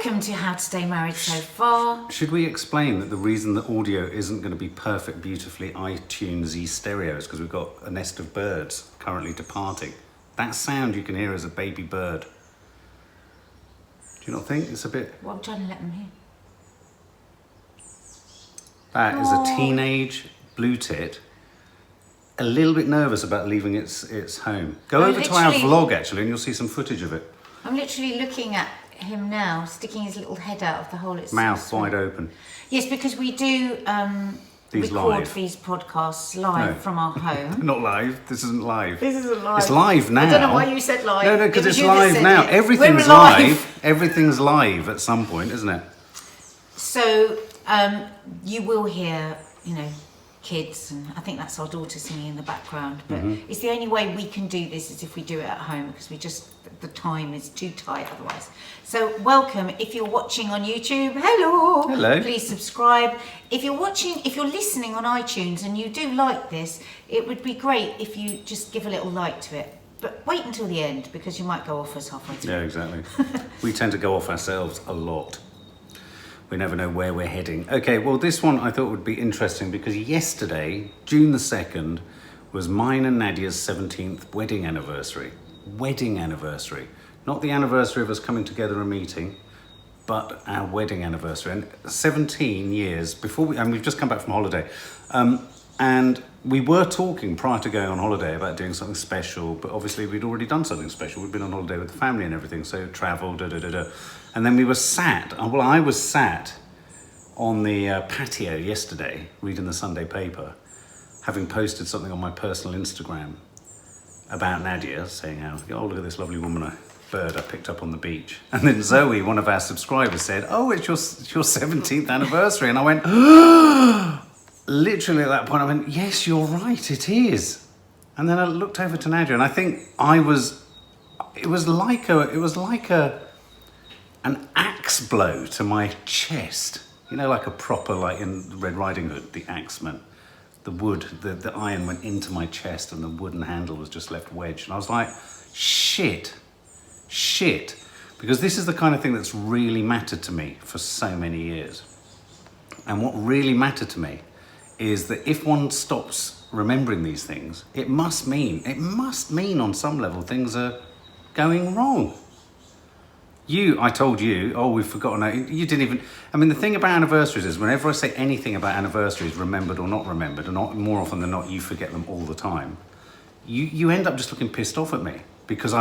Welcome to How to Stay Married So Far. Should we explain that the reason that audio isn't going to be perfect, beautifully iTunes-y stereo is because we've got a nest of birds currently departing. That sound you can hear is a baby bird. Do you not think it's a bit... Well, I'm trying to let them hear. That is a teenage blue tit, a little bit nervous about leaving its home. Go over to our vlog actually and you'll see some footage of it. I'm literally looking at him now, sticking his little head out of the hole. It's Mouth wide open. Yes, because we do record these podcasts live from our home. Not live. This isn't live. This isn't live. It's live now. I don't know why you said live. No, because it's live now. Everything's live. Everything's live at some point, isn't it? So you will hear, kids, and I think that's our daughter singing in the background. But it's the only way we can do this is if we do it at home, because the time is too tight otherwise. So welcome. If you're watching on YouTube, hello. Hello. Please subscribe. If you're listening on iTunes and you do like this, it would be great if you just give a little like to it. But wait until the end, because you might go off us halfway through. Yeah, exactly. We tend to go off ourselves a lot. We never know where we're heading. Okay, well, this one I thought would be interesting because yesterday, June the 2nd, was mine and Nadia's 17th wedding anniversary. Wedding anniversary. Not the anniversary of us coming together and meeting, but our wedding anniversary. And 17 years before and we've just come back from holiday. And we were talking prior to going on holiday about doing something special, but obviously we'd already done something special. We'd been on holiday with the family and everything, so travel, And then we were I was sat on the patio yesterday, reading the Sunday paper, having posted something on my personal Instagram about Nadia, saying how, oh, look at this lovely bird I picked up on the beach. And then Zoe, one of our subscribers, said, oh, it's your 17th anniversary. And I went, literally at that point, I went, yes, you're right, it is. And then I looked over to Nadia, and I think it was like an axe blow to my chest. Like a proper, like in Red Riding Hood, the axeman. The wood, the iron went into my chest and the wooden handle was just left wedged. And I was like, shit. Because this is the kind of thing that's really mattered to me for so many years. And what really mattered to me is that if one stops remembering these things, it must mean on some level things are going wrong. I told you, oh, we've forgotten. You didn't even, the thing about anniversaries is whenever I say anything about anniversaries, remembered or not remembered, and more often than not, you forget them all the time, you end up just looking pissed off at me because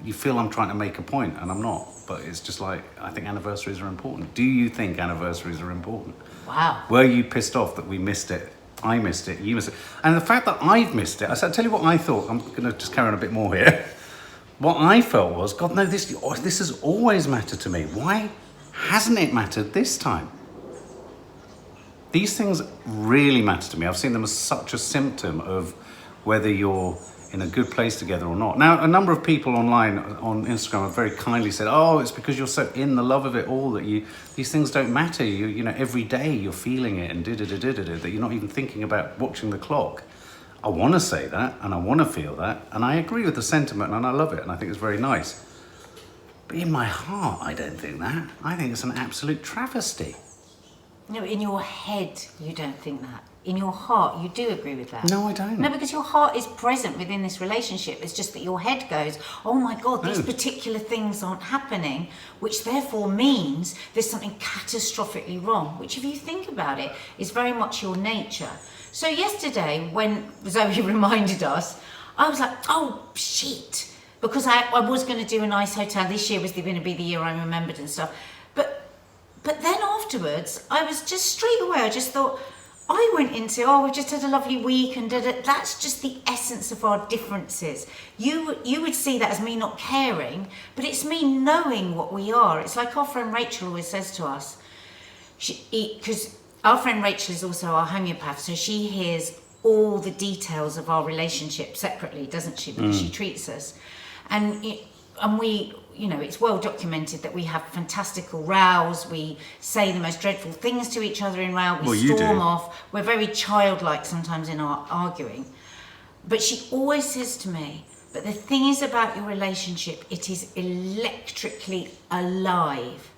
you feel I'm trying to make a point and I'm not. But it's just like, I think anniversaries are important. Do you think anniversaries are important? Wow. Were you pissed off that we missed it? I missed it, you missed it. And the fact that I've missed it, I'll tell you what I thought. I'm going to just carry on a bit more here. What I felt was, God, no, this has always mattered to me. Why hasn't it mattered this time? These things really matter to me. I've seen them as such a symptom of whether you're in a good place together or not. Now, a number of people online on Instagram have very kindly said, oh, it's because you're so in the love of it all that these things don't matter. Every day you're feeling it and that you're not even thinking about watching the clock. I want to say that, and I want to feel that, and I agree with the sentiment, and I love it, and I think it's very nice. But in my heart, I don't think that. I think it's an absolute travesty. No, in your head, you don't think that. In your heart, you do agree with that. No, I don't. No, because your heart is present within this relationship. It's just that your head goes, oh my God, these particular things aren't happening, which therefore means there's something catastrophically wrong, which if you think about it, is very much your nature. So yesterday, when Zoe reminded us, I was like, oh, shit. Because I was going to do a nice hotel. This year was going to be the year I remembered and stuff. But then afterwards, I was just straight away, I just thought, I went into, we've just had a lovely week and that's just the essence of our differences. You would see that as me not caring, but it's me knowing what we are. It's like our friend Rachel always says to us, because our friend Rachel is also our homeopath, so she hears all the details of our relationship separately, doesn't she? Because she treats us. And we, it's well documented that we have fantastical rows. We say the most dreadful things to each other in row. We storm off. We're very childlike sometimes in our arguing. But she always says to me, but the thing is about your relationship, it is electrically alive.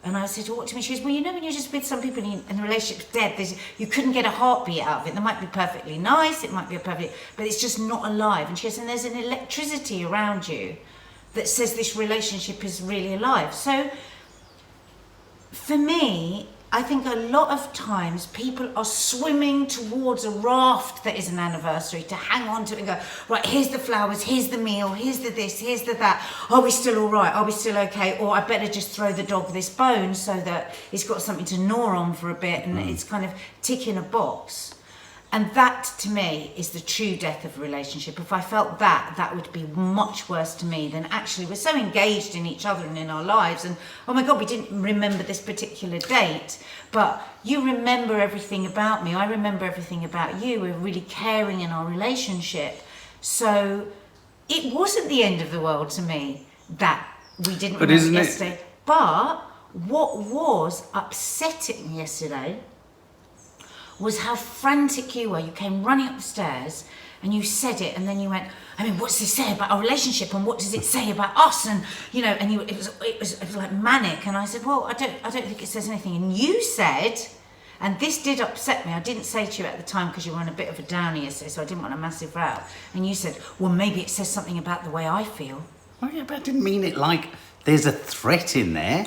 And I said, what do you mean? She goes, well, you know when you're just with some people and the relationship's dead, you couldn't get a heartbeat out of it. They might be perfectly nice, it might be but it's just not alive. And she goes, and there's an electricity around you that says this relationship is really alive. So for me, I think a lot of times people are swimming towards a raft that is an anniversary to hang on to it and go, right, here's the flowers, here's the meal, here's the this, here's the that. Are we still all right? Are we still okay? Or I better just throw the dog this bone so that it's got something to gnaw on for a bit and it's kind of ticking a box. And that, to me, is the true death of a relationship. If I felt that would be much worse to me than actually we're so engaged in each other and in our lives. And, oh my God, we didn't remember this particular date, but you remember everything about me. I remember everything about you. We're really caring in our relationship. So it wasn't the end of the world to me that we didn't remember yesterday. But what was upsetting yesterday was how frantic you were. You came running up the stairs and you said it, and then you went, I mean, what's this say about our relationship, and what does it say about us? And you know, and it was like manic. And I said, well, I don't think it says anything. And you said, and this did upset me. I didn't say to you at the time because you were on a bit of a downer yesterday, so I didn't want a massive row. And you said, well, maybe it says something about the way I feel. Well, yeah, but I didn't mean it like there's a threat in there.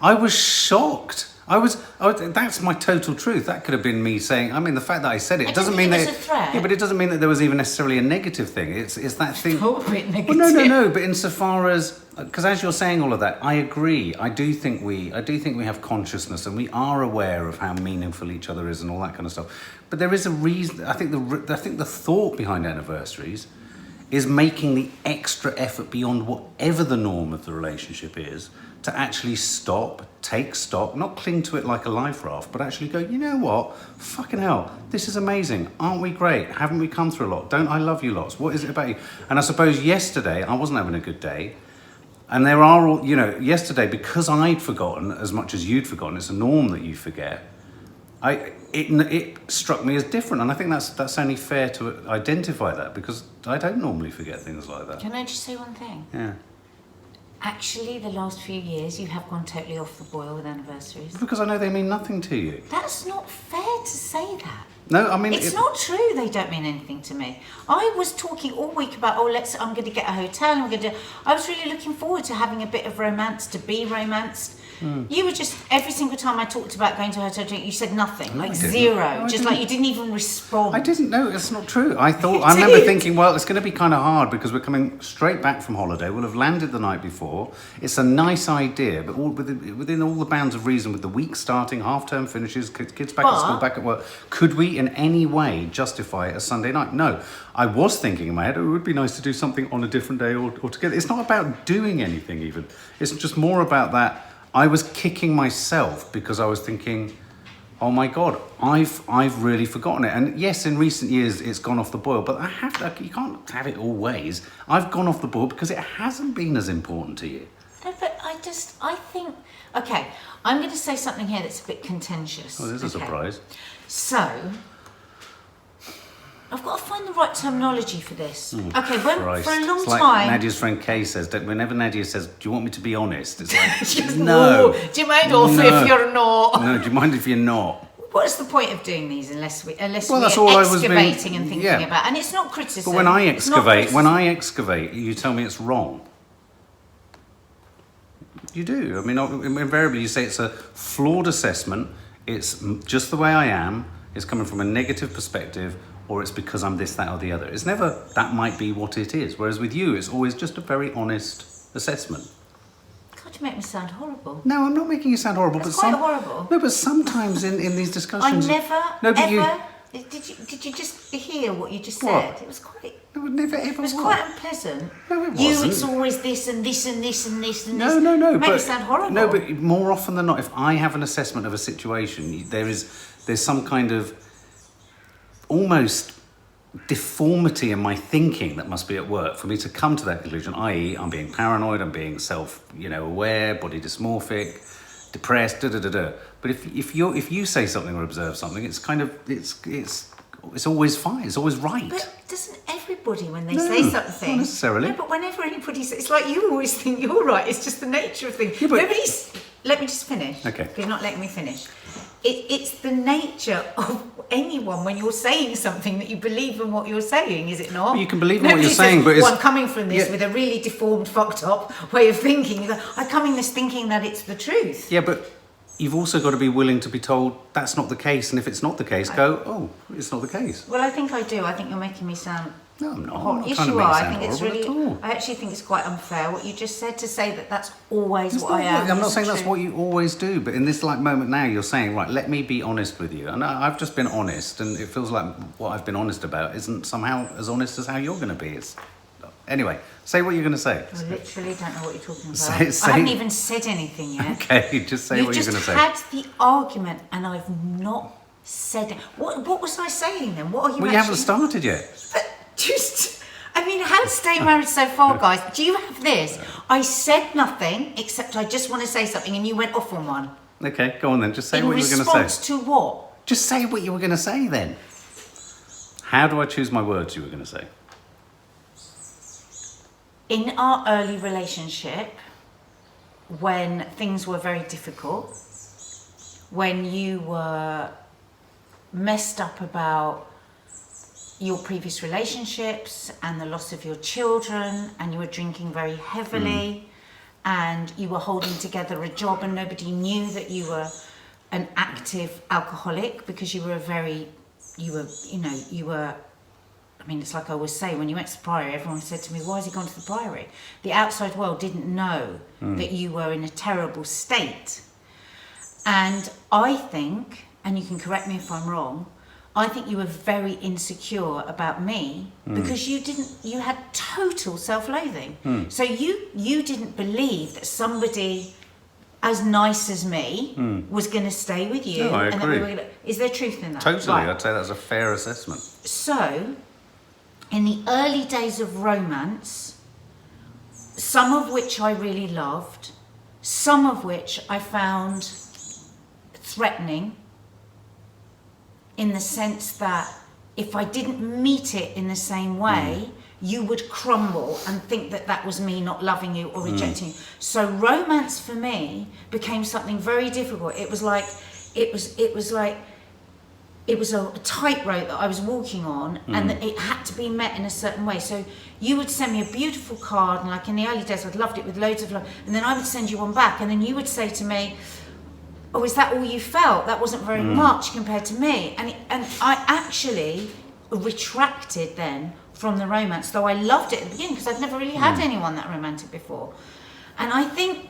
I was shocked. That's my total truth. That could have been me saying, I mean, the fact that I said it doesn't mean that it was a threat. Yeah, but it doesn't mean that there was even necessarily a negative thing. It's that thing. It's a bit negative. Well, no. But insofar as, because as you're saying all of that, I agree. I do think we have consciousness and we are aware of how meaningful each other is and all that kind of stuff. But there is a reason. I think the thought behind anniversaries is making the extra effort beyond whatever the norm of the relationship is to actually stop, take stock, not cling to it like a life raft, but actually go, you know what? Fucking hell, this is amazing. Aren't we great? Haven't we come through a lot? Don't I love you lots? What is it about you? And I suppose yesterday, I wasn't having a good day. And there are all, yesterday, because I'd forgotten as much as you'd forgotten, it's a norm that you forget, it struck me as different. And I think that's only fair to identify that, because I don't normally forget things like that. Can I just say one thing? Yeah. Actually, the last few years, you have gone totally off the boil with anniversaries. Because I know they mean nothing to you. That's not fair to say that. No, I mean... It's not true they don't mean anything to me. I was talking all week about, I'm going to get a hotel, and I was really looking forward to having a bit of romance, to be romanced. You were just, every single time I talked about going to a hotel drink, you said nothing, no, like zero. Just like you didn't even respond. I didn't know, it's not true. I remember thinking, well, it's going to be kind of hard because we're coming straight back from holiday. We'll have landed the night before. It's a nice idea, but within all the bounds of reason, with the week starting, half-term finishes, kids back at school, back at work, could we in any way justify a Sunday night? No. I was thinking in my head, it would be nice to do something on a different day altogether. It's not about doing anything even. It's just more about that. I was kicking myself because I was thinking, oh my God, I've really forgotten it. And yes, in recent years, it's gone off the boil, but you can't have it always. I've gone off the boil because it hasn't been as important to you. No, but I think, okay, I'm going to say something here that's a bit contentious. Oh, there's a surprise. So, I've got to find the right terminology for this. Okay, for a long time... like Nadia's friend Kay says, whenever Nadia says, do you want me to be honest? It's like, she goes, no. Do you mind also if you're not? No, do you mind if you're not? What's the point of doing these unless we're that's all excavating and thinking about? And it's not criticism. But when I excavate, you tell me it's wrong. You do. I mean, invariably you say it's a flawed assessment. It's just the way I am. It's coming from a negative perspective, or it's because I'm this, that, or the other. It's never, that might be what it is. Whereas with you, it's always just a very honest assessment. God, you make me sound horrible. No, I'm not making you sound horrible. That's quite horrible. No, but sometimes in these discussions... Did you just hear what you just said? It was quite... No, it never ever was. It was quite unpleasant. No, it wasn't. It's always this and this and this and this and this. No. It made me sound horrible. No, but more often than not, if I have an assessment of a situation, there's some kind of almost deformity in my thinking that must be at work for me to come to that conclusion, i.e. I'm being paranoid, I'm being self-aware, body dysmorphic, depressed, But if you say something or observe something, it's kind of, it's always fine, it's always right. But doesn't everybody, when they say something... Not necessarily. No, but whenever anybody says... It's like you always think you're right, it's just the nature of things. Yeah, but, let me just finish. Okay. You're not letting me finish. It's the nature of anyone when you're saying something that you believe in what you're saying, is it not? You can believe in what Nobody you're saying, says, but it's... well, I'm coming from this Yeah. with a really deformed, fucked up way of thinking. You go, I come in this thinking that it's the truth. Yeah, but you've also got to be willing to be told that's not the case, and if it's not the case, go, oh, it's not the case. Well, I think I do. I think you're making me sound... No, I'm not. I'm horrible. not Yes, trying to you make it are. I sound think it's horrible really... at all. I actually think it's quite unfair what you just said, to say that that's always It's what not I am. I'm not is saying that's true. what you always do, but in this like moment now, you're saying, right, let me be honest with you. And I've just been honest, and it feels like what I've been honest about isn't somehow as honest as how you're going to be. Anyway, say what you're going to say. I literally don't know what you're talking about. Say- I haven't even said anything yet. Okay, just say what you're going to say. You've just had the argument and I've not said it. What was I saying then? What are you Well, you haven't actually... started yet. But just... I mean, how to stay married so far, guys? Do you have this? I said nothing, except I just want to say something, and you went off on one. Okay, go on then. Just say In what you were going to response say. to what? Just say what you were going to say then. How do I choose my words you were going to say? In our early relationship, when things were very difficult, when you were messed up about your previous relationships and the loss of your children, and you were drinking very heavily, and you were holding together a job and nobody knew that you were an active alcoholic, because you were I mean, it's like I always say, when you went to the Priory, everyone said to me, why has he gone to the Priory? The outside world didn't know that you were in a terrible state. And I think, and you can correct me if I'm wrong, I think you were very insecure about me because you had total self-loathing. So you didn't believe that somebody as nice as me was going to stay with you. No, I and agree. That we were is there truth in that? Totally, Right. I'd say that's a fair assessment. So, in the early days of romance, some of which I really loved, some of which I found threatening, in the sense that if I didn't meet it in the same way, you would crumble and think that that was me not loving you or rejecting you. So romance for me became something very difficult. It was a tightrope that I was walking on, and that it had to be met in a certain way. So you would send me a beautiful card, and like in the early days, I'd loved it with loads of love, and then I would send you one back, and then you would say to me, oh, is that all you felt? That wasn't very much compared to me. And I actually retracted then from the romance, though I loved it at the beginning, because I'd never really had anyone that romantic before. And I think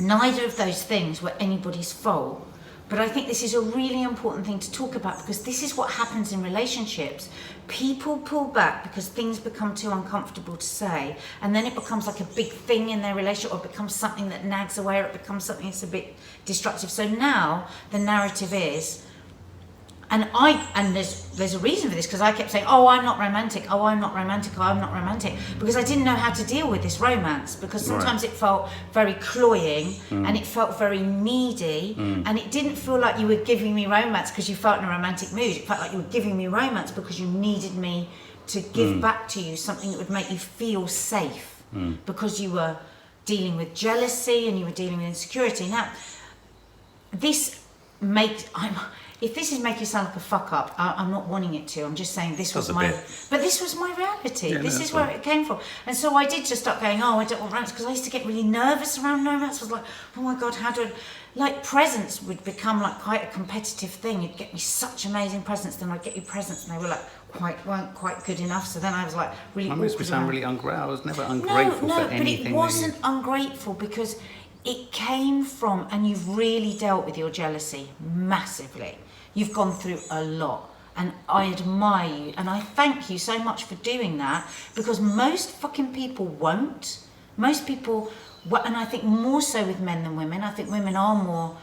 neither of those things were anybody's fault. But I think this is a really important thing to talk about, because this is what happens in relationships. People pull back because things become too uncomfortable to say, and then it becomes like a big thing in their relationship, or it becomes something that nags away, or it becomes something that's a bit destructive. So now the narrative is, and there's a reason for this, because I kept saying, oh, I'm not romantic, oh, I'm not romantic, oh, I'm not romantic, because I didn't know how to deal with this romance, because sometimes it felt very cloying, and it felt very needy, and it didn't feel like you were giving me romance because you felt in a romantic mood. It felt like you were giving me romance because you needed me to give back to you something that would make you feel safe, because you were dealing with jealousy and you were dealing with insecurity. Now, if this is making you sound like a fuck up, I'm not wanting it to. I'm just saying this was but this was my reality. Yeah, this no, is where it came from. And so I did just start going, oh, I don't want romance, because I used to get really nervous around romance. I was like, oh my God, how do I... Like, presents would become like quite a competitive thing. You'd get me such amazing presents, then I'd get you presents, and they were like weren't quite good enough. So then I was like really That awkward. makes me sound really ungrateful. I was never ungrateful for anything. But it wasn't ungrateful, because it came from, and you've really dealt with your jealousy massively. You've gone through a lot, and I admire you, and I thank you so much for doing that, because most fucking people won't. Most people, and I think more so with men than women. I think women are more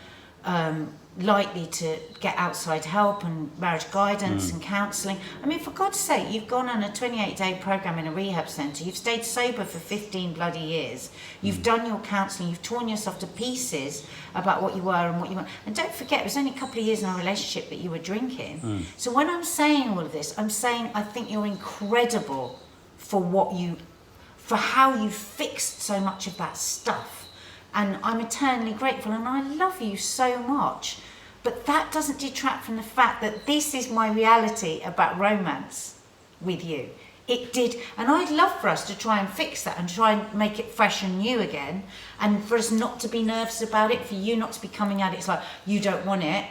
likely to get outside help and marriage guidance and counselling. I mean, for God's sake, you've gone on a 28-day programme in a rehab centre. You've stayed sober for 15 bloody years. You've done your counselling. You've torn yourself to pieces about what you were and what you want. And don't forget, it was only a couple of years in our relationship that you were drinking. So when I'm saying all of this, I'm saying I think you're incredible for how you fixed so much of that stuff. and I'm eternally grateful, and I love you so much. But that doesn't detract from the fact that this is my reality about romance with you. It did, and I'd love for us to try and fix that and try and make it fresh and new again, and for us not to be nervous about it, for you not to be coming at it, it's like, you don't want it,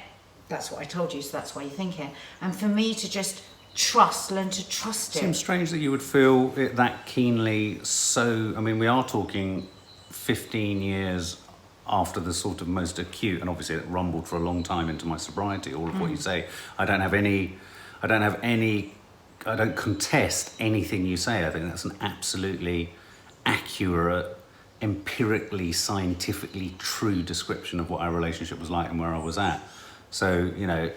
that's what I told you, so that's why you think it. And for me to just learn to trust it. It seems strange that you would feel it that keenly. So, I mean, we are talking 15 years after the sort of most acute, and obviously it rumbled for a long time into my sobriety, all of what you say. I don't contest anything you say. I think that's an absolutely accurate, empirically, scientifically true description of what our relationship was like and where I was at. So, you know,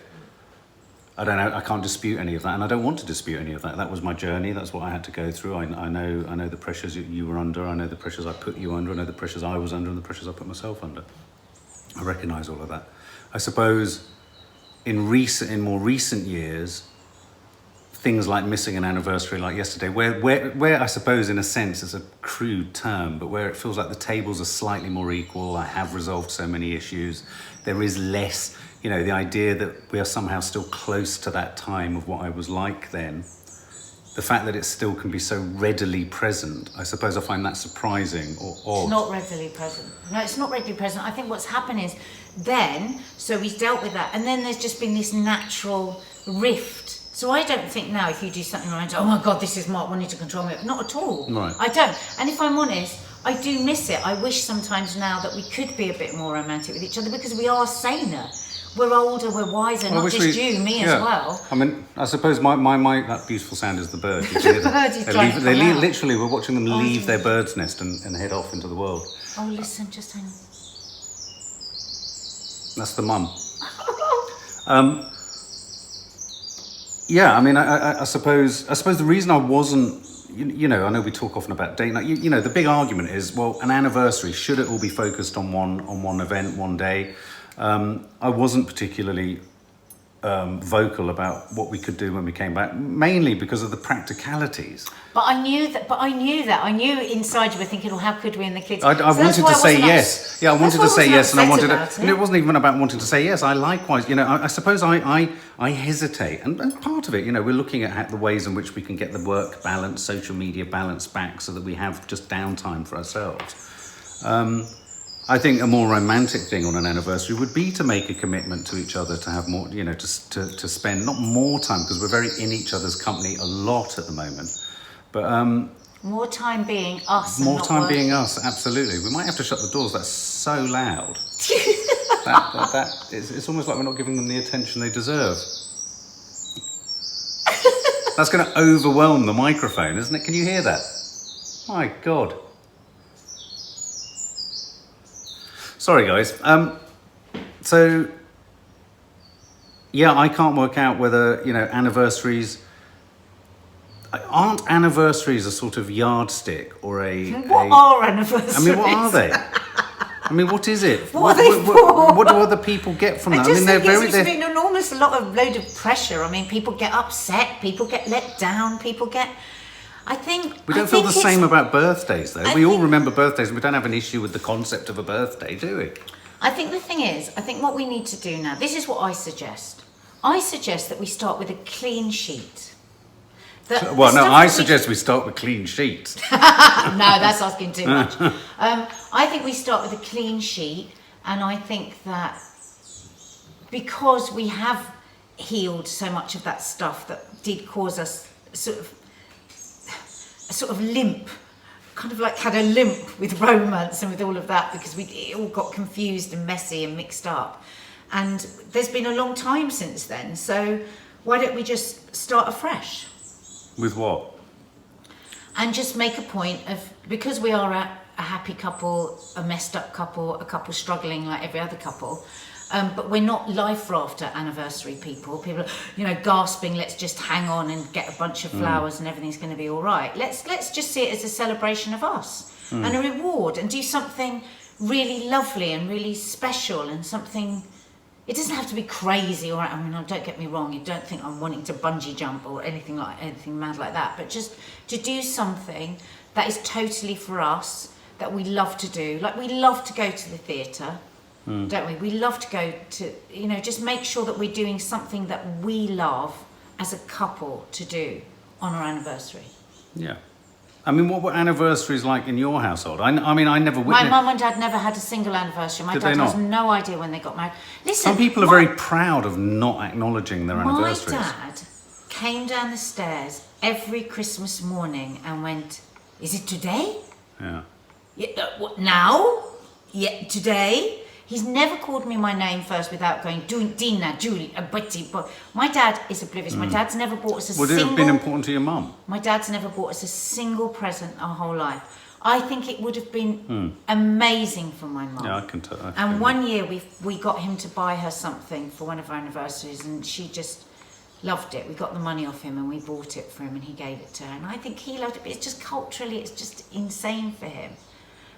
I don't know, I can't dispute any of that, and I don't want to dispute any of that. That was my journey, that's what I had to go through. I know the pressures you were under, I know the pressures I put you under, I know the pressures I was under and the pressures I put myself under. I recognise all of that. I suppose in more recent years, things like missing an anniversary like yesterday, where I suppose in a sense it's a crude term, but where it feels like the tables are slightly more equal, I have resolved so many issues, there is less, you know, the idea that we are somehow still close to that time of what I was like then, the fact that it still can be so readily present, I suppose I find that surprising or odd. It's not readily present. No, it's not readily present. I think what's happened is then, so we've dealt with that, and then there's just been this natural rift. So I don't think now if you do something around, oh my God, this is Mark wanting to control me. Not at all. Right. I don't. And if I'm honest, I do miss it. I wish sometimes now that we could be a bit more romantic with each other, because we are saner. We're older, we're wiser, not just me as well. I mean, I suppose my that beautiful sound is the bird. You The bird is trying to come out. Literally, we're watching them leave their bird's nest and head off into the world. Oh, listen, just hang on. That's the mum. Yeah, I mean, I suppose the reason I wasn't, you know, I know we talk often about date night. You know, the big argument is, well, an anniversary, should it all be focused on one event, one day? I wasn't particularly vocal about what we could do when we came back, mainly because of the practicalities. But I knew that. I knew inside you were thinking, well, how could we and the kids? I wanted to say yes. Yeah, I wanted to say yes, and I wanted to. And it wasn't even about wanting to say yes. I likewise, you know, I suppose I hesitate, and part of it, you know, we're looking at the ways in which we can get the work balance, social media balance back, so that we have just downtime for ourselves. I think a more romantic thing on an anniversary would be to make a commitment to each other, to have more, you know, to spend not more time, because we're very in each other's company a lot at the moment, but more time being us. More time being us, absolutely. We might have to shut the doors. That's so loud. It's almost like we're not giving them the attention they deserve. That's going to overwhelm the microphone, isn't it? Can you hear that? My God. Sorry, guys. So, yeah, I can't work out whether, you know, aren't anniversaries a sort of yardstick or What are anniversaries? I mean, what are they? I mean, what is it? What are they for? What do other people get from that? I think it's been an enormous load of pressure. I mean, people get upset, people get let down, people get... We don't feel the same about birthdays, though. We all remember birthdays, and we don't have an issue with the concept of a birthday, do we? I think the thing is, I think what we need to do now, this is what I suggest. I suggest that we start with a clean sheet. I suggest we start with clean sheets. No, that's asking too much. I think we start with a clean sheet, and I think that because we have healed so much of that stuff that did cause us a sort of limp, kind of like had a limp with romance and with all of that, because it all got confused and messy and mixed up. And there's been a long time since then, so why don't we just start afresh? With what? And just make a point of, because we are a happy couple, a messed up couple, a couple struggling like every other couple, but we're not life rafter anniversary people. People are, you know, gasping, let's just hang on and get a bunch of flowers and everything's going to be all right. Let's just see it as a celebration of us and a reward, and do something really lovely and really special, and something... It doesn't have to be crazy, or, I mean, don't get me wrong, you don't think I'm wanting to bungee jump or anything mad like that, but just to do something that is totally for us, that we love to do. Like, we love to go to the theatre, don't we? We love to go to, you know, just make sure that we're doing something that we love as a couple to do on our anniversary. Yeah. I mean, what were anniversaries like in your household? I mean, I never My witnessed... mum and dad never had a single anniversary. My Did dad they has not? no idea when they got married. Listen, Some people are very proud of not acknowledging their anniversaries. My dad came down the stairs every Christmas morning and went, "Is it today? Yeah. Yeah, what, now? Yeah, today?" He's never called me my name first without going, Dina, Julie, Betty. But my dad is oblivious. My dad's never bought us a Would single... it have been important to your mum? My dad's never bought us a single present our whole life. I think it would have been amazing for my mum. Yeah, I can tell. And one year we got him to buy her something for one of our anniversaries, and she just loved it. We got the money off him and we bought it for him and he gave it to her. And I think he loved it, but it's just culturally, it's just insane for him.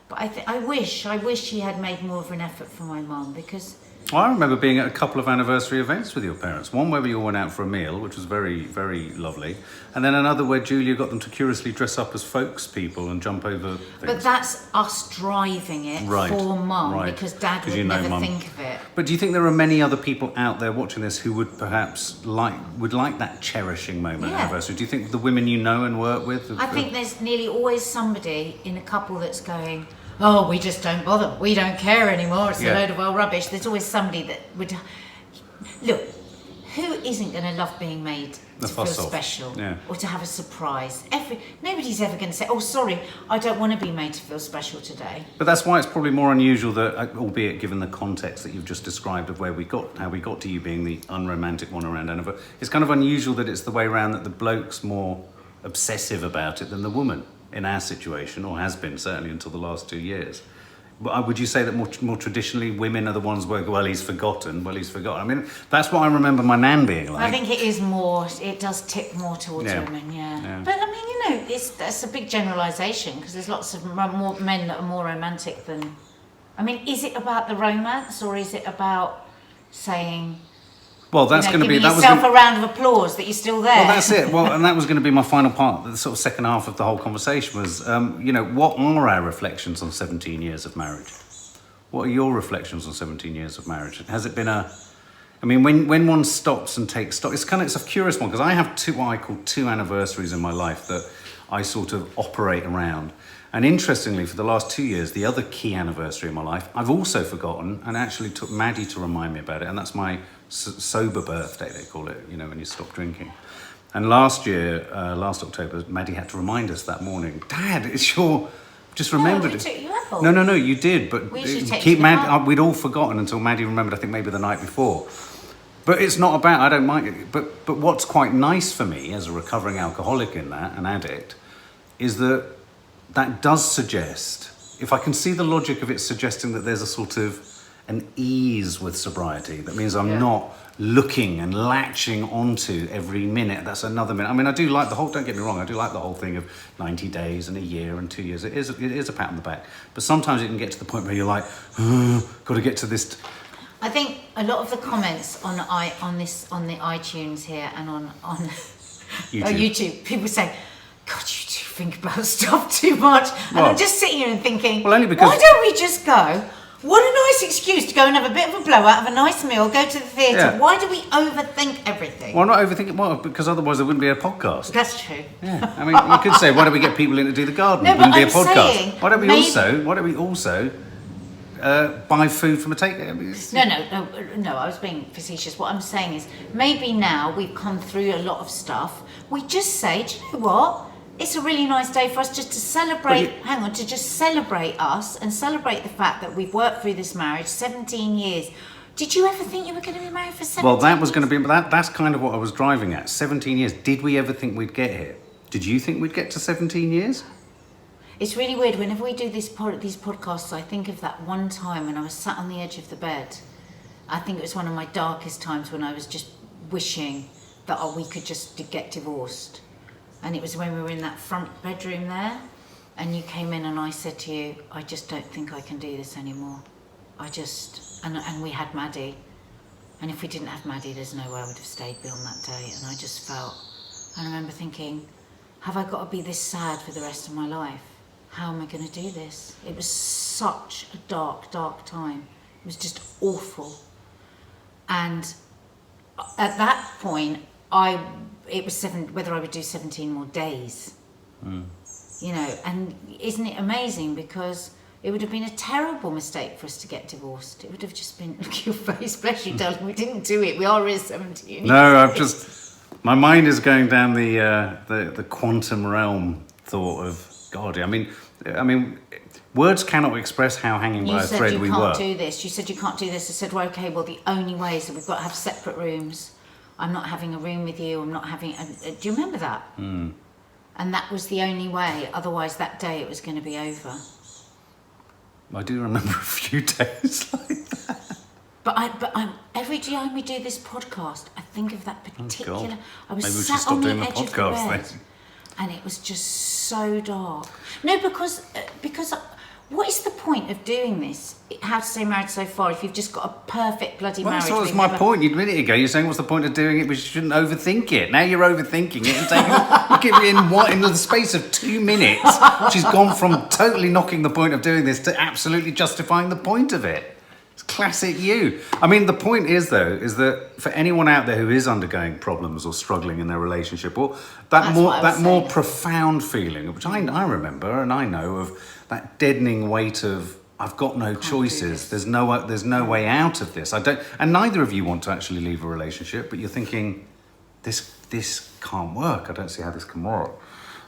But I wish he had made more of an effort for my mum, because... Well, I remember being at a couple of anniversary events with your parents. One where we all went out for a meal, which was very, very lovely. And then another where Julia got them to curiously dress up as folks people and jump over things. But that's us driving it for mum, because dad would never think of it. But do you think there are many other people out there watching this who would perhaps like that cherishing moment anniversary? Do you think the women you know and work with... I think there's nearly always somebody in a couple that's going... "Oh, we just don't bother. We don't care anymore. It's a load of old rubbish." There's always somebody that would... Look, who isn't going to love being made to feel special or to have a surprise? Nobody's ever going to say, "Oh, sorry, I don't want to be made to feel special today." But that's why it's probably more unusual that, albeit given the context that you've just described of how we got to you being the unromantic one around anniversary, it's kind of unusual that it's the way around, that the bloke's more obsessive about it than the woman in our situation, or has been certainly until the last 2 years. Would you say that more traditionally women are the ones where, well, he's forgotten. I mean, that's what I remember my nan being like. I think it does tip more towards women, But I mean, you know, that's a big generalisation, because there's lots of more men that are more romantic than... I mean, is it about the romance, or is it about saying... Well, that's going to be... Giving yourself a round of applause that you're still there. Well, that's it. Well, and that was going to be my final part. The sort of second half of the whole conversation was, you know, what are our reflections on 17 years of marriage? What are your reflections on 17 years of marriage? Has it been I mean, when one stops and takes stock, it's a curious one, because I have what I call two anniversaries in my life that I sort of operate around. And interestingly, for the last 2 years, the other key anniversary in my life, I've also forgotten, and actually took Maddie to remind me about it, and that's my sober birthday, they call it, you know, when you stop drinking. And last October, Maddie had to remind us that morning, "Dad, it's your..." Just remembered it. No, we took you out. No, you did, but keep Maddie. We'd all forgotten until Maddie remembered, I think maybe the night before. But it's not about, I don't mind it. But what's quite nice for me as a recovering alcoholic in that, an addict, is that does suggest, if I can see the logic of it suggesting that there's a sort of an ease with sobriety. That means I'm not looking and latching onto every minute. That's another minute. I mean, I do like don't get me wrong, I do like the whole thing of 90 days and a year and 2 years. It is a pat on the back. But sometimes it can get to the point where you're like, got to get to this. I think a lot of the comments on the iTunes here and on YouTube, people say, "God, you do think about stuff too much." And I'm just sitting here and thinking, only because... why don't we just go? What a nice excuse to go and have a bit of a blowout, have a nice meal, go to the theatre. Yeah. Why do we overthink everything? Well, not overthink it. Well, because otherwise there wouldn't be a podcast. That's true. Yeah, I mean, you could say, why don't we get people in to do the garden? No, It wouldn't but be a I'm podcast. saying, Why don't we also buy food from a takeaway? No, I was being facetious. What I'm saying is, maybe now we've come through a lot of stuff, we just say, do you know what? It's a really nice day for us just to celebrate, celebrate us and celebrate the fact that we've worked through this marriage 17 years. Did you ever think you were going to be married for 17 years? Well, that was going to be, that's kind of what I was driving at. 17 years. Did we ever think we'd get here? Did you think we'd get to 17 years? It's really weird. Whenever we do these podcasts, I think of that one time when I was sat on the edge of the bed. I think it was one of my darkest times when I was just wishing that we could just get divorced. And it was when we were in that front bedroom there, and you came in and I said to you, "I just don't think I can do this anymore. And we had Maddie. And if we didn't have Maddie, there's no way I would have stayed beyond that day." And I just felt, and I remember thinking, have I got to be this sad for the rest of my life? how am I going to do this? It was such a dark, dark time. It was just awful. And at that point, it was whether I would do 17 more days. You know, and isn't it amazing? Because it would have been a terrible mistake for us to get divorced. It would have just been, look at your face, bless you, darling, we didn't do it. We are in 17. No, I've just, my mind is going down the quantum realm thought of, God, I mean, words cannot express how hanging by a thread we were. You said you can't do this. You said you can't do this. I said, well, okay, well, the only way is that we've got to have separate rooms. I'm not having a room with you. I'm not having... do you remember that? And that was the only way. Otherwise, that day it was going to be over. I do remember a few days like that. But I'm every time we do this podcast, I think of that particular... Oh, God. I was Maybe we should sat stop on the doing the edge of the podcast bed, then. and it was just so dark. No, because what is the point of doing this? How to Stay Married So Far if you've just got a perfect bloody marriage? Well, that's my point. A minute ago, you're saying, what's the point of doing it? We shouldn't overthink it. Now you're overthinking it and taking in the space of 2 minutes, she's gone from totally knocking the point of doing this to absolutely justifying the point of it. It's classic you. I mean, the point is, though, is that for anyone out there who is undergoing problems or struggling in their relationship, or that more profound feeling, which I remember and I know of, that deadening weight of I've got no choices. There's no way out of this. And neither of you want to actually leave a relationship, but you're thinking, this can't work. I don't see how this can work.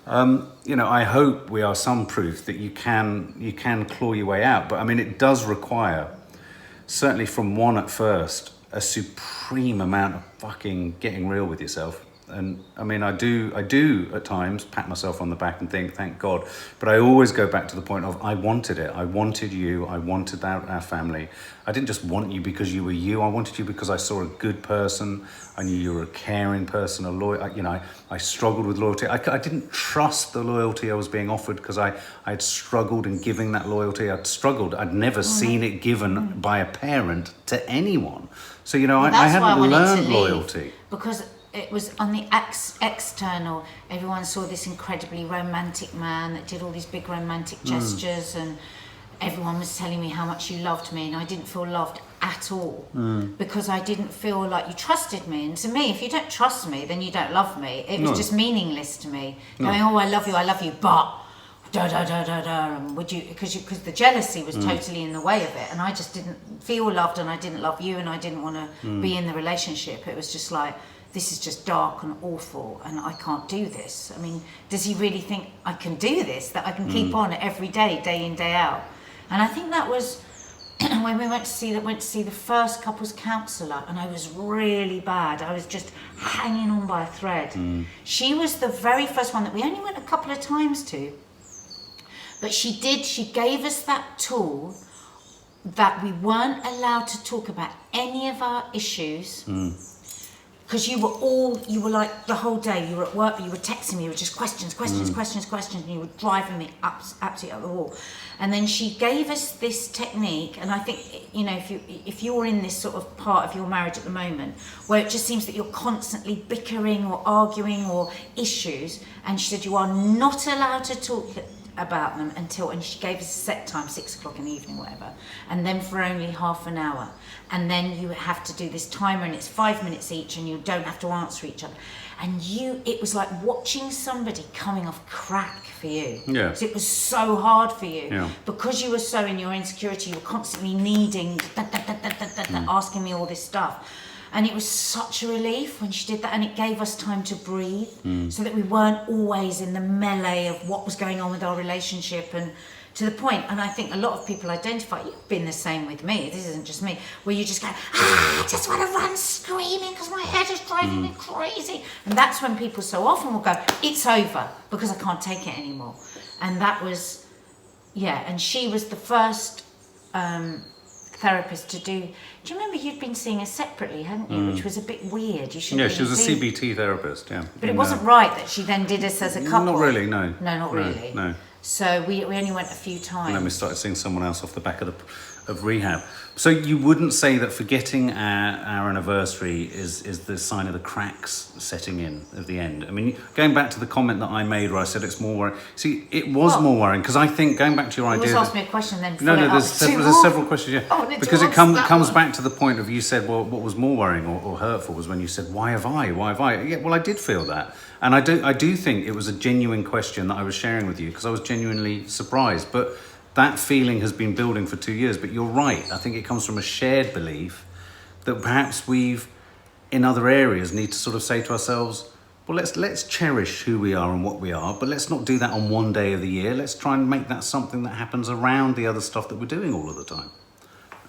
You know, I hope we are some proof that you can claw your way out. But I mean, it does require, certainly from one at first, a supreme amount of fucking getting real with yourself. And I mean, I do at times pat myself on the back and think, thank God. But I always go back to the point of, I wanted it. I wanted you. I wanted our family. I didn't just want you because you were you. I wanted you because I saw a good person. I knew you were a caring person, a loyal. You know, I struggled with loyalty. I didn't trust the loyalty I was being offered because I had struggled in giving that loyalty. I'd struggled. I'd never seen it given by a parent to anyone. So, you know, I hadn't learned loyalty. Because it was on the external. Everyone saw this incredibly romantic man that did all these big romantic gestures, and everyone was telling me how much you loved me, and I didn't feel loved at all because I didn't feel like you trusted me. And to me, if you don't trust me, then you don't love me. It was just meaningless to me. Going, oh, I love you, but da da da da da, and would you? Because the jealousy was totally in the way of it, and I just didn't feel loved, and I didn't love you, and I didn't want to be in the relationship. It was just like, this is just dark and awful, and I can't do this. I mean, does he really think I can do this, that I can keep on every day, day in, day out? And I think that was when we went to see the first couples counsellor, and I was really bad. I was just hanging on by a thread. She was the very first one that we only went a couple of times to, but she gave us that tool that we weren't allowed to talk about any of our issues. Because you were like the whole day, you were at work, you were texting me, you were just questions, and you were driving me absolutely up the wall. And then she gave us this technique, and I think, you know, if you're in this sort of part of your marriage at the moment, where it just seems that you're constantly bickering or arguing or issues, and she said you are not allowed to talk about them and she gave us a set time, 6 o'clock in the evening, whatever, and then for only half an hour, and then you have to do this timer, and it's 5 minutes each, and you don't have to answer each other, and it was like watching somebody coming off crack for you. Yeah. So it was so hard for you because you were so in your insecurity. You were constantly needing asking me all this stuff. And it was such a relief when she did that, and it gave us time to breathe so that we weren't always in the melee of what was going on with our relationship, and to the point, and I think a lot of people identify, you've been the same with me, this isn't just me, where you just go, I just want to run screaming because my head is driving me crazy. And that's when people so often will go, it's over, because I can't take it anymore. And that was, and she was the first therapist to do you remember you'd been seeing her separately, hadn't you? Which was a bit weird. You shouldn't she was a CBT therapist, But it wasn't right that she then did us as a couple. Not really, no. No, not really. No. So we only went a few times. And then we started seeing someone else off the back of of rehab. So you wouldn't say that forgetting our anniversary is the sign of the cracks setting in at the end? I mean, going back to the comment that I made where I said it's more worrying. See, it was more worrying because I think, going back to your idea... You always ask me a question then No, there's several questions, yeah. Oh, because it comes back to the point of, you said, well, what was more worrying or hurtful was when you said, why have I? Yeah, well, I did feel that. And I do think it was a genuine question that I was sharing with you because I was genuinely surprised. But that feeling has been building for 2 years. But you're right. I think it comes from a shared belief that perhaps we've, in other areas, need to sort of say to ourselves, well, let's cherish who we are and what we are, but let's not do that on one day of the year. Let's try and make that something that happens around the other stuff that we're doing all of the time.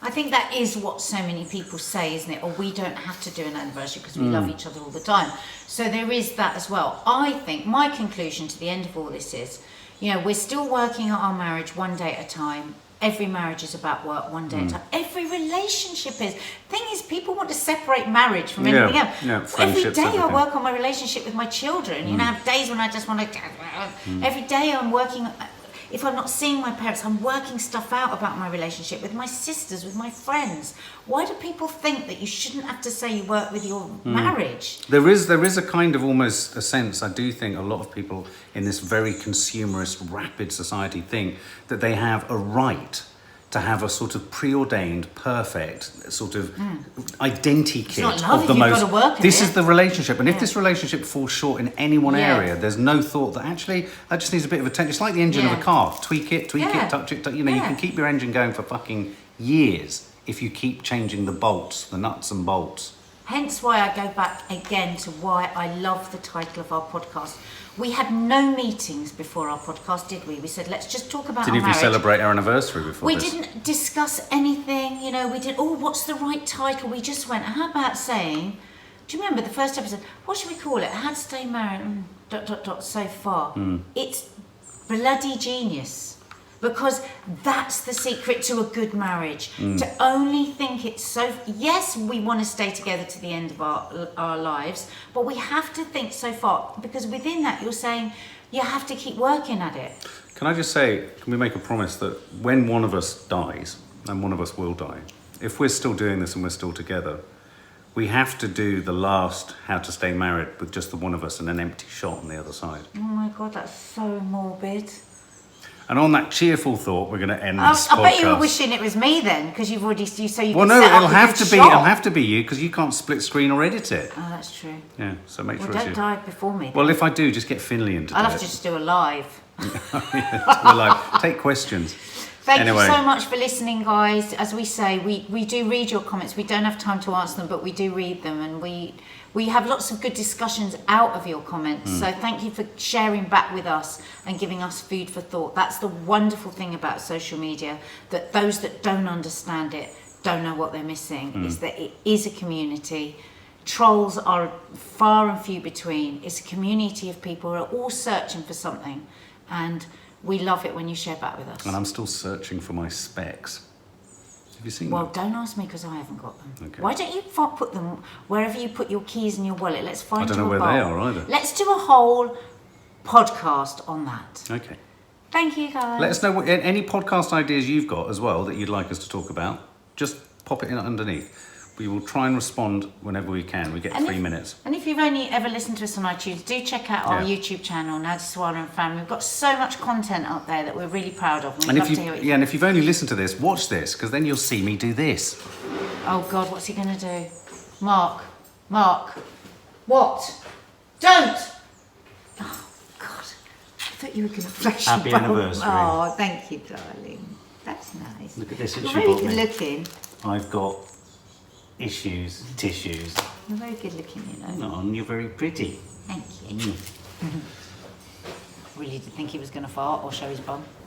I think that is what so many people say, isn't it? Or we don't have to do an anniversary because we love each other all the time. So there is that as well. I think my conclusion to the end of all this is, we're still working at our marriage one day at a time. Every marriage is about work one day at a time. Every relationship is. Thing is, people want to separate marriage from anything else. Yeah, every day everything. I work on my relationship with my children. I have days when I just want to... Every day I'm working... If I'm not seeing my parents, I'm working stuff out about my relationship with my sisters, with my friends. Why do people think that you shouldn't have to say you work with your marriage? There is a kind of almost a sense, I do think a lot of people in this very consumerist, rapid society think that they have a right to have a sort of preordained, perfect sort of identikit not love of if the you've most. got to work in This it. is the relationship, and if this relationship falls short in any one Yeah. area, there's no thought that actually that just needs a bit of attention. It's like the engine of a car. Tweak it, Yeah. touch it. You can keep your engine going for fucking years if you keep changing the bolts, the nuts and bolts. Hence why I go back again to why I love the title of our podcast. We had no meetings before our podcast, did we? We said, let's just talk about Didn't our even marriage. celebrate our anniversary before We this. didn't discuss anything, we did, what's the right title? We just went, how about saying, do you remember the first episode? What should we call it? How to stay married, ... so far. It's bloody genius. Because that's the secret to a good marriage. To only think it's so... Yes, we want to stay together to the end of our lives, but we have to think so far. Because within that, you're saying you have to keep working at it. Can I just say, can we make a promise that when one of us dies, and one of us will die, if we're still doing this and we're still together, we have to do the last How to Stay Married with just the one of us and an empty shot on the other side. Oh my God, that's so morbid. And on that cheerful thought, we're going to end this podcast. I bet you were wishing it was me then, because you've already... Well, no, it'll have to be you, because you can't split screen or edit it. Oh, that's true. Yeah, so make sure Well, it's don't you. die before me. Well, if I do, just get Finley in to do I'll it. have to just do a live. We're live. Take questions. Thank you so much for listening, guys. As we say, we do read your comments. We don't have time to answer them, but we do read them, and we have lots of good discussions out of your comments. So thank you for sharing back with us and giving us food for thought. That's the wonderful thing about social media, that those that don't understand it don't know what they're missing, is that it is a community. Trolls are far and few between. It's a community of people who are all searching for something, and we love it when you share back with us. And I'm still searching for my specs. Have you seen Well, them? don't ask me because I haven't got them. Okay. Why don't you put them wherever you put your keys in your wallet? Let's find I don't you know a where bowl. they are either. Let's do a whole podcast on that. Okay. Thank you, guys. Let us know any podcast ideas you've got as well that you'd like us to talk about. Just pop it in underneath. We will try and respond whenever we can. We get 3 minutes. And if you've only ever listened to us on iTunes, do check out our YouTube channel, NADIA, Sawalha and Family. We've got so much content up there that we're really proud of. And we'd love to hear what you and if you've only listened to this, watch this, because then you'll see me do this. Oh, God, what's he going to do? Mark. What? Don't! Oh, God. I thought you were going to flash Happy your bowl. anniversary. Oh, thank you, darling. That's nice. Look at this, You're it's very you bought good me. looking. I've got tissues. You're very good looking, Oh, and you're very pretty. Thank you. Really did think he was going to fart or show his bum.